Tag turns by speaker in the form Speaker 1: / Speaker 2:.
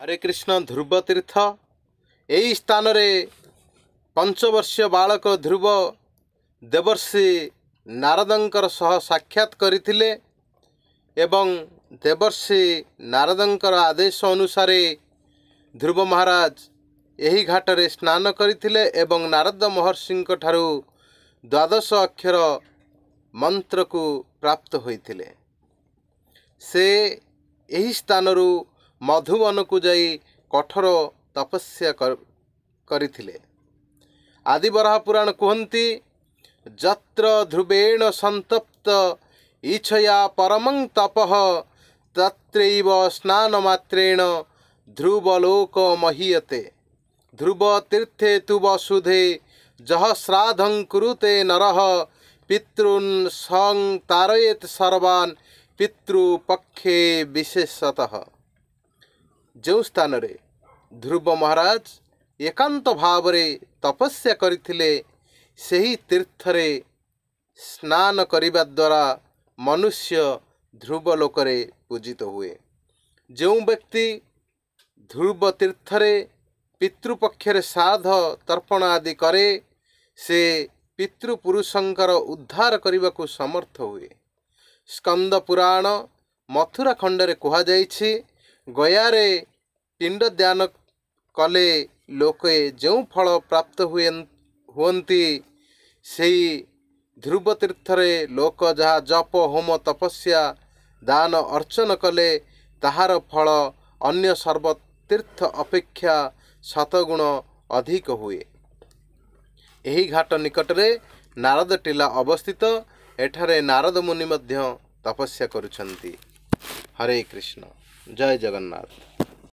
Speaker 1: हरे कृष्ण। ध्रुव तीर्थ यही स्थान रे पंचवर्षीय बालक ध्रुव देवर्षि नारदंकर सह साक्षात करथिले एवं देवर्षि नारदंकर आदेश अनुसार ध्रुव महाराज यही घाट रे स्नान करथिले एवं नारद महर्षि ठारू द्वादश अक्षर मंत्र को प्राप्त होइथिले। से यही स्थानरू मधुवन को जाई कठोर तपस्या करथिले। आदिबराह पुराण कहती जत्र ध्रुवेण संतप्त इच्छया परमं तपः तत्रैव स्नानमात्रेण ध्रुवलोक महीयते। ध्रुव तीर्थे तु वसुधे जह श्राद्धं कुरुते नरः पितॄन् सं तारयेत् सर्वान् पितृपक्षे विशेषतः। जो स्थान रे ध्रुव महाराज एकांत भाव रे तपस्या करथिले सही तीर्थ रे स्नान करिबा द्वारा मनुष्य ध्रुव लोक रे पूजित हुए। जो व्यक्ति ध्रुव तीर्थ रे पितृपक्ष रे श्राद्ध तर्पण आदि करे से पितृपुरुषंकर उद्धार करने को समर्थ हुए। स्कंद पुराण मथुरा खंड रे कहा जाइछि गया रे पिंड दान कले लोके जो फल प्राप्त हुअन्ति सेही ध्रुव तीर्थ रे लोक जहाँ जप होम तपस्या दान अर्चन कले ताहार फल अन्य सर्व तीर्थ अपेक्षा शतगुण अधिक हुए। यही घाट निकट रे नारद टीला अवस्थित। एठारे नारद मुनि मध्य तपस्या करुछन्ति। हरे कृष्ण। जय जगन्नाथ।